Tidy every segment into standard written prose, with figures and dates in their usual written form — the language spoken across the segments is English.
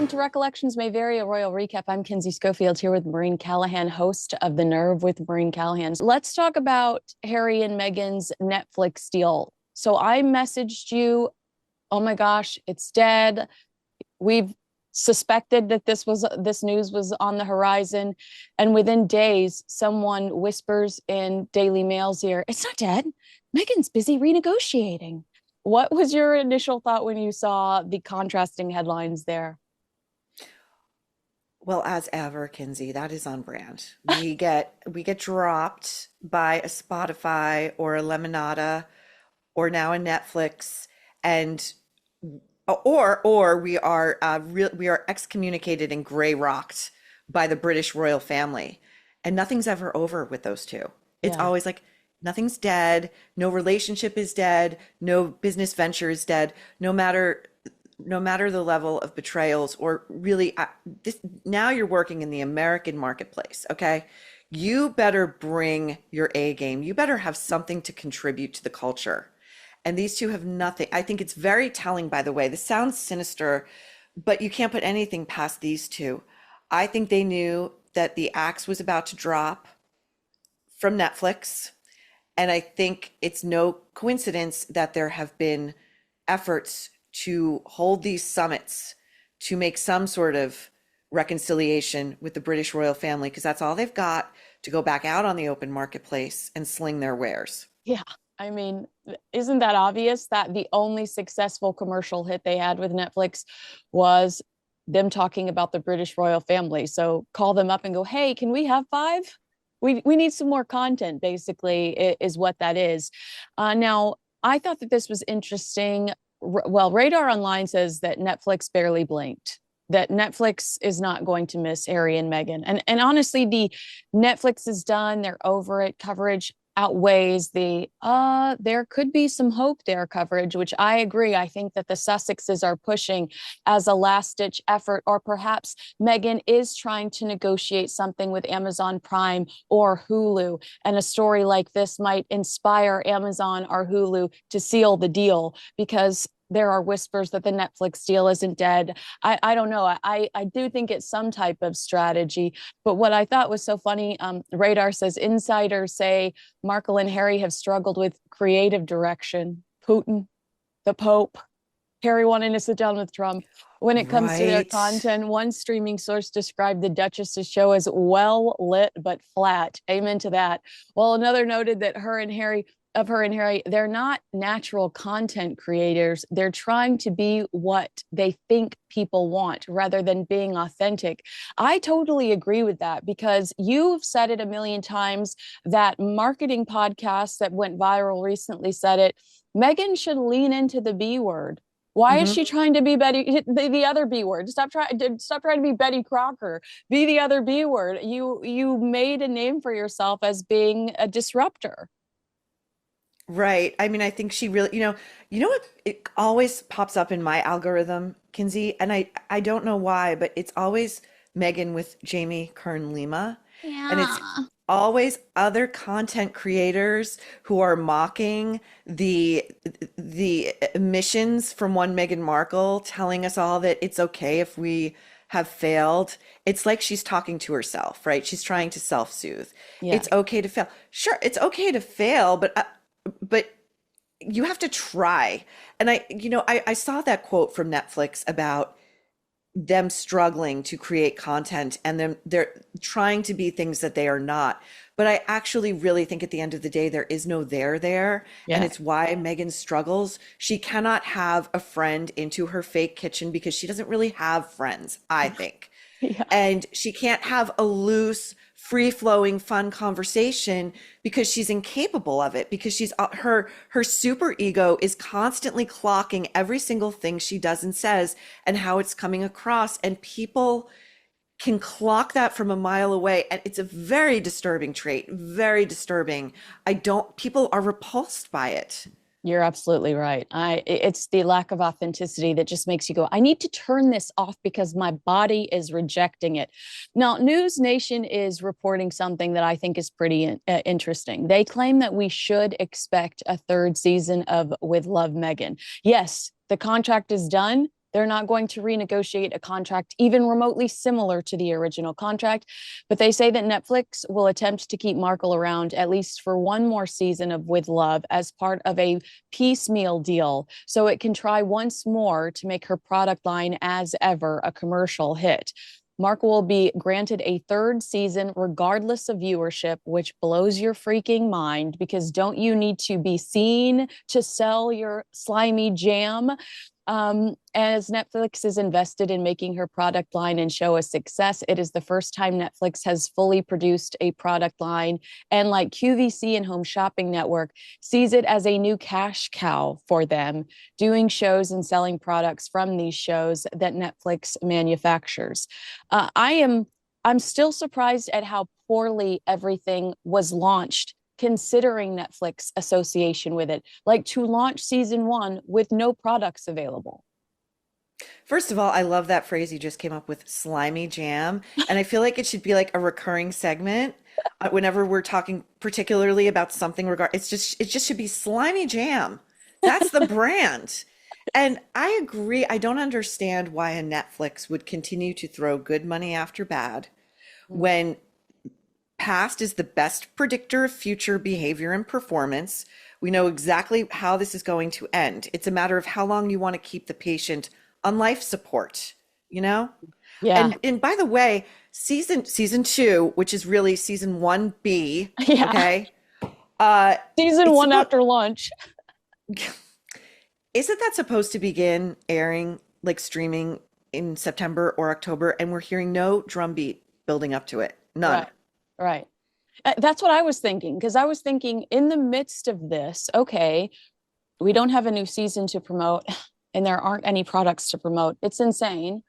Welcome to Recollections May Vary, a royal recap. I'm Kinsey Schofield here with Maureen Callahan, host of The Nerve with Maureen Callahan. Let's talk about Harry and Meghan's Netflix deal. So I messaged you, oh my gosh, it's dead. We've suspected that this news was on the horizon. And within days, someone whispers in Daily Mail's ear, it's not dead. Meghan's busy renegotiating. What was your initial thought when you saw the contrasting headlines there? Well, as ever, Kinsey, that is on brand. We get dropped by a Spotify or a Lemonada or now a Netflix, and or we are excommunicated and gray rocked by the British royal family, and nothing's ever over with those two. It's Yeah. always like nothing's dead, no relationship is dead, no business venture is dead, no matter the level of betrayals or really this. Now you're working in the American marketplace, okay? You better bring your A game. You better have something to contribute to the culture. And these two have nothing. I think it's very telling, by the way. This sounds sinister, but you can't put anything past these two. I think they knew that the axe was about to drop from Netflix. And I think it's no coincidence that there have been efforts to hold these summits to make some sort of reconciliation with the British royal family, because that's all they've got to go back out on the open marketplace and sling their wares. Yeah. I mean, isn't that obvious that the only successful commercial hit they had with Netflix was them talking about the British royal family? So call them up and go, hey, can we have five? We need some more content, basically, is what that is. Now, I thought that this was interesting. Well, Radar Online says that Netflix barely blinked, that Netflix is not going to miss Harry and Meghan. And honestly, the Netflix is done, they're over it coverage outweighs the there could be some hope there coverage, which I agree. I think that the Sussexes are pushing as a last ditch effort, or perhaps Meghan is trying to negotiate something with Amazon Prime or Hulu, and a story like this might inspire Amazon or Hulu to seal the deal, because there are whispers that the Netflix deal isn't dead. I don't know. I do think it's some type of strategy. But what I thought was so funny, Radar says insiders say Markle and Harry have struggled with creative direction. Putin, the Pope, Harry wanting to sit down with Trump. When it comes to their Right. content, one streaming source described the Duchess's show as well lit but flat. Amen to that. Well, another noted that her and Harry, they're not natural content creators. They're trying to be what they think people want rather than being authentic. I totally agree with that, because you've said it a million times that marketing podcasts that went viral recently said it. Meghan should lean into the B word. Why is Mhm. she trying to be the other B word? Stop trying to be Betty Crocker. Be the other B word. You made a name for yourself as being a disruptor. Right. I mean, I think she really, you know what? It always pops up in my algorithm, Kinsey, and I don't know why, but it's always Megan with Jamie Kern Lima, and it's Yeah. always other content creators who are mocking the emissions from one Meghan Markle, telling us all that it's okay if we have failed. It's like she's talking to herself, right? She's trying to self-soothe. Yeah. It's okay to fail. Sure, it's okay to fail, but you have to try. And I saw that quote from Netflix about them struggling to create content and them they're trying to be things that they are not. But I actually really think at the end of the day, there is no there. And Yeah. it's why Megan struggles. She cannot have a friend into her fake kitchen because she doesn't really have friends, I think. Yeah. And she can't have a loose, free-flowing, fun conversation because she's incapable of it, because she's her super ego is constantly clocking every single thing she does and says and how it's coming across, and people can clock that from a mile away, and it's a very disturbing trait, very disturbing. I don't People are repulsed by it. You're absolutely right. It's the lack of authenticity that just makes you go, I need to turn this off because my body is rejecting it. Now, News Nation is reporting something that I think is pretty interesting. They claim that we should expect a third season of With Love, Meghan. Yes, the contract is done. They're not going to renegotiate a contract even remotely similar to the original contract. But they say that Netflix will attempt to keep Markle around at least for one more season of With Love as part of a piecemeal deal, so it can try once more to make her product line as ever a commercial hit. Markle will be granted a third season regardless of viewership, which blows your freaking mind because don't you need to be seen to sell your slimy jam? As Netflix is invested in making her product line and show a success, it is the first time Netflix has fully produced a product line. And like QVC and Home Shopping Network sees it as a new cash cow for them, doing shows and selling products from these shows that Netflix manufactures. I'm still surprised at how poorly everything was launched considering Netflix association with it, like to launch season one with no products available. First of all, I love that phrase you just came up with, slimy jam. And I feel like it should be like a recurring segment whenever we're talking particularly about something it just should be slimy jam. That's the brand. And I agree. I don't understand why a Netflix would continue to throw good money after bad when past is the best predictor of future behavior and performance. We know exactly how this is going to end. It's a matter of how long you want to keep the patient on life support, you know? Yeah. And by the way, season two, which is really season 1B, Yeah. okay? Season one after lunch. Isn't that supposed to begin airing, like streaming in September or October? And we're hearing no drumbeat building up to it. None. Right. Right. That's what I was thinking, because I was thinking in the midst of this, okay, we don't have a new season to promote and there aren't any products to promote. It's insane.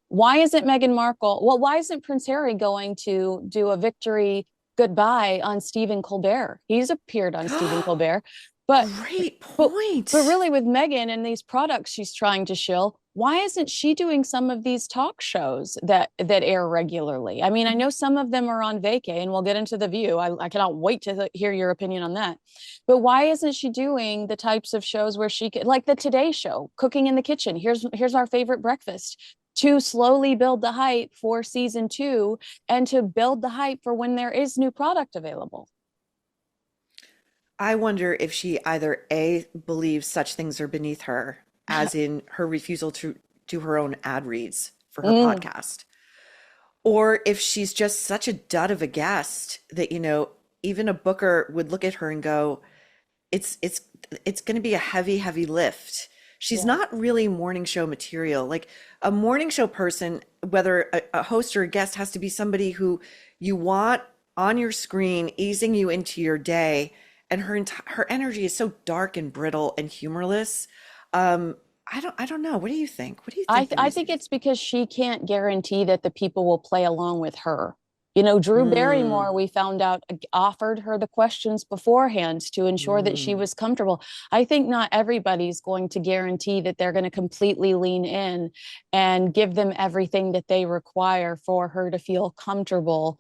Why isn't Meghan Markle? Well, why isn't Prince Harry going to do a victory goodbye on Stephen Colbert? He's appeared on Stephen Colbert. But Great point. But really, with Meghan and these products she's trying to shill, why isn't she doing some of these talk shows that air regularly? I mean, I know some of them are on vacay, and we'll get into The View. I cannot wait to hear your opinion on that. But why isn't she doing the types of shows where she could, like the Today Show, cooking in the kitchen? Here's our favorite breakfast. To slowly build the hype for season two and to build the hype for when there is new product available. I wonder if she either A, believes such things are beneath her, as in her refusal to do her own ad reads for her podcast, or if she's just such a dud of a guest that, even a booker would look at her and go, it's going to be a heavy, heavy lift. She's not really morning show material. Like a morning show person, whether a host or a guest, has to be somebody who you want on your screen, easing you into your day. And her energy is so dark and brittle and humorless. I don't know. What do you think? What do you think? I think it's because she can't guarantee that the people will play along with her. Drew Barrymore, we found out, offered her the questions beforehand to ensure that she was comfortable. I think not everybody's going to guarantee that they're going to completely lean in and give them everything that they require for her to feel comfortable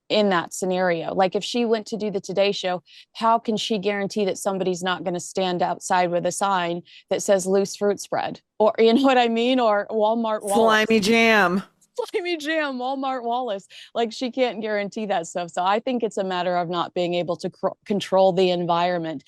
in that scenario. Like if she went to do the Today Show, how can she guarantee that somebody's not going to stand outside with a sign that says loose fruit spread, or you know what I mean, or Walmart Wallace. Slimy jam, Walmart Wallace. Like she can't guarantee that stuff. So I think it's a matter of not being able to control the environment.